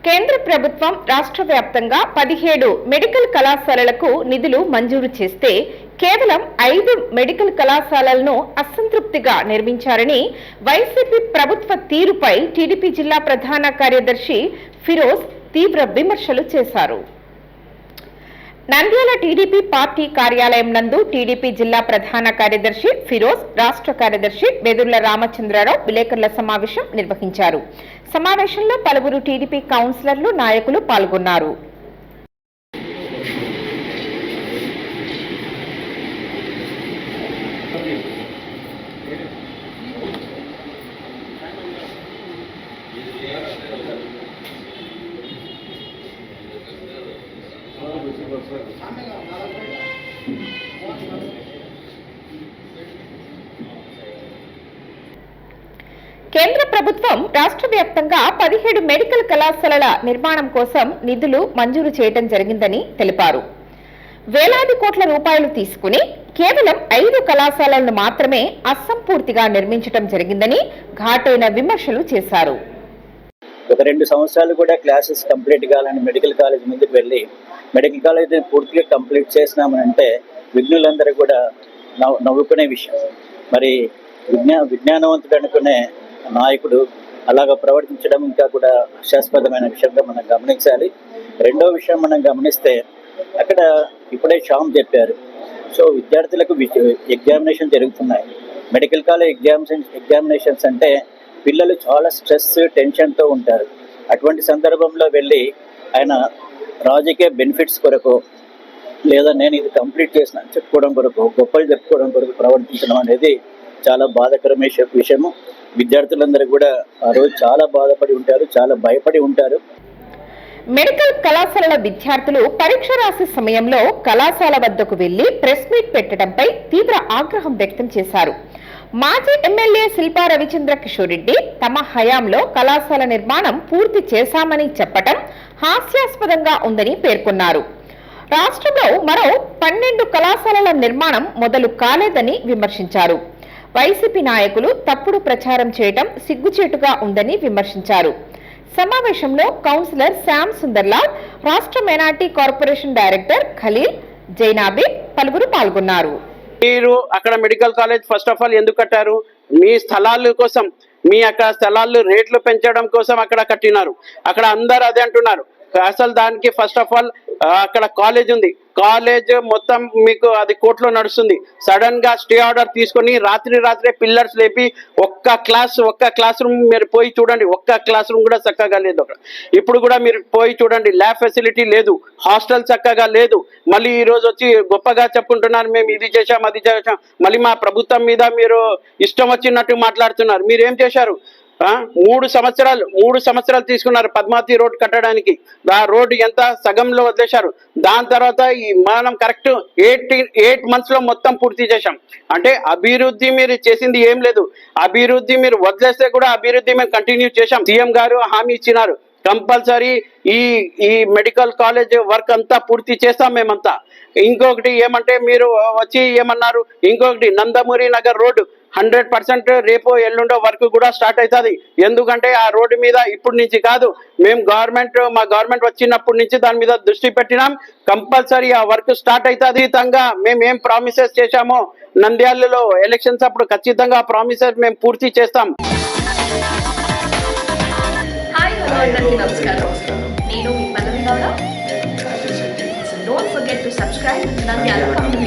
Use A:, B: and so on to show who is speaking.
A: కేంద్ర ప్రభుత్వం రాష్ట్ర వ్యాప్తంగా 17 మెడికల్ కళాశాలలకు నిధులు మంజూరు చేస్తే కేవలం 5 మెడికల్ కళాశాలలను అసంతృప్తిగా నిర్మించారని వైసీపీ ప్రభుత్వ తీరుపై టీడీపీ జిల్లా ప్రధాన కార్యదర్శి ఫిరోజ్ తీవ్ర విమర్శలు చేశారు. నంద్యాల టీడీపీ పార్టీ కార్యాలయం నందు టీడీపీ జిల్లా ప్రధాన కార్యదర్శి ఫిరోజ్, రాష్ట్ర కార్యదర్శి వెదుర్ల రామచంద్రరావు విలేకరుల సమావేశం నిర్వహించారు. సమావేశంలో పలువురు టీడీపీ కౌన్సిలర్లు, నాయకులు పాల్గొన్నారు. కేంద్ర ప్రభుత్వం రాష్ట్ర వ్యాప్తంగా 17 మెడికల్ కళాశాలల నిర్మాణం కోసం నిధులు మంజూరు చేయడం జరిగిందని తెలిపారు. వేలాది కోట్ల రూపాయలు తీసుకుని కేవలం 5 కళాశాలలను మాత్రమే అసంపూర్తిగా నిర్మించడం జరిగిందని ఘాటైన విమర్శలు చేశారు.
B: ఒక 2 సంవత్సరాలు కూడా క్లాసెస్ కంప్లీట్ కావాలని మెడికల్ కాలేజ్ ముందుకు వెళ్ళి మెడికల్ కాలేజ్ పూర్తిగా కంప్లీట్ చేసినామని అంటే విఘ్నులందరూ కూడా నవ్వుకునే విషయం. మరి విజ్ఞానవంతుడు అనుకునే నాయకుడు అలాగా ప్రవర్తించడం ఇంకా కూడా హాస్యాస్పదమైన విషయంగా మనం గమనించాలి. రెండో విషయం మనం గమనిస్తే అక్కడ ఇప్పుడే శ్యామ్ చెప్పారు. సో విద్యార్థులకు ఎగ్జామినేషన్ జరుగుతున్నాయి. మెడికల్ కాలేజ్ ఎగ్జామినేషన్స్ అంటే పిల్లలు చాలా స్ట్రెస్, టెన్షన్తో ఉంటారు. అటువంటి సందర్భంలో వెళ్ళి ఆయన రాజకీయ బెనిఫిట్స్ కొరకు లేదా నేను ఇది కంప్లీట్ చేసిన చెప్పుకోవడం కొరకు, గొప్పలు చెప్పుకోవడం కొరకు ప్రవర్తించడం అనేది చాలా బాధాకరమైన విషయము. విద్యార్థులందరూ కూడా ఆ రోజు చాలా బాధపడి ఉంటారు, చాలా భయపడి ఉంటారు.
A: మెడికల్ కళాశాలల విద్యార్థులు పరీక్ష రాసే సమయంలో కళాశాల వద్దకు వెళ్లి ప్రెస్ మీట్ పెట్టడంపై తీవ్ర ఆగ్రహం వ్యక్తం చేశారు. మాజీ ఎమ్మెల్యే శిల్పా రవిచంద్ర కిషోర్ రెడ్డి తమ హయాంలో కళాశాల నిర్మాణం పూర్తి చేశామని చెప్పటం హాస్యాస్పదంగా ఉందని పేర్కొన్నారు. రాష్ట్రంలో మరో 12 కళాశాలల నిర్మాణం మొదలు కాలేదని విమర్శించారు. వైసీపీ నాయకులు తప్పుడు ప్రచారం చేయడం సిగ్గుచేటుగా ఉందని విమర్శించారు. సమావేశంలో కౌన్సిలర్ శ్యామ్ సుందర్లాల్, రాష్ట్ర మైనార్టీ కార్పొరేషన్ డైరెక్టర్ ఖలీల్, జైనాబీ పలువురు పాల్గొన్నారు.
C: మీరు అక్కడ medical college first of all ఎందుకు కట్టారు? మీ స్థలాల కోసం, మీ అక్కడ స్థలాలు రేట్లు పెంచడం కోసం అక్కడ కట్టినారు. అక్కడ అందరు అదే అంటున్నారు. అసలు దానికి ఫస్ట్ ఆఫ్ ఆల్ అక్కడ కాలేజ్ ఉంది. కాలేజ్ మొత్తం మీకు అది కోర్టులో నడుస్తుంది. సడన్ గా స్టే ఆర్డర్ తీసుకొని రాత్రే పిల్లర్స్ లేపి ఒక్క క్లాస్ రూమ్ మీరు పోయి చూడండి. ఒక్క క్లాస్ రూమ్ కూడా చక్కగా లేదు. అక్కడ ఇప్పుడు కూడా మీరు పోయి చూడండి, ల్యాబ్ ఫెసిలిటీ లేదు, హాస్టల్ చక్కగా లేదు. మళ్ళీ ఈ రోజు వచ్చి గొప్పగా చెప్పుకుంటున్నారు, మేము ఇది చేశాం అది చేశాం. మళ్ళీ మా ప్రభుత్వం మీద మీరు ఇష్టం వచ్చినట్టు మాట్లాడుతున్నారు. మీరు ఏం చేశారు? 3 సంవత్సరాలు తీసుకున్నారు పద్మావతి రోడ్ కట్టడానికి. ఆ రోడ్డు ఎంత సగంలో వదిలేశారు. దాని తర్వాత మనం కరెక్ట్ 8 months లో మొత్తం పూర్తి చేశాం. అంటే అభివృద్ధి మీరు చేసింది ఏం లేదు. అభివృద్ధి మీరు వదిలేస్తే కూడా అభివృద్ధి మేము కంటిన్యూ చేశాం. సీఎం గారు హామీ ఇచ్చినారు, కంపల్సరీ ఈ మెడికల్ కాలేజ్ వర్క్ అంతా పూర్తి చేస్తాం మేమంతా. ఇంకొకటి ఏమంటే మీరు వచ్చి ఏమన్నారు, ఇంకొకటి నందమూరి నగర్ రోడ్డు 100% రేపు ఎల్లుండో వర్క్ కూడా స్టార్ట్ అవుతుంది. ఎందుకంటే ఆ రోడ్డు మీద ఇప్పటి నుంచి కాదు, మేము మా గవర్నమెంట్ వచ్చినప్పటి నుంచి దాని మీద దృష్టి పెట్టినాం. కంపల్సరీ ఆ వర్క్ స్టార్ట్ అవుతుంది. ఖచ్చితంగా మేము ఏం ప్రామిసెస్ చేశామో నంద్యాలలో ఎలక్షన్స్ అప్పుడు ఖచ్చితంగా ప్రామిసెస్ మేము పూర్తి చేస్తాం.
D: Don't forget to subscribe Nandyala Community.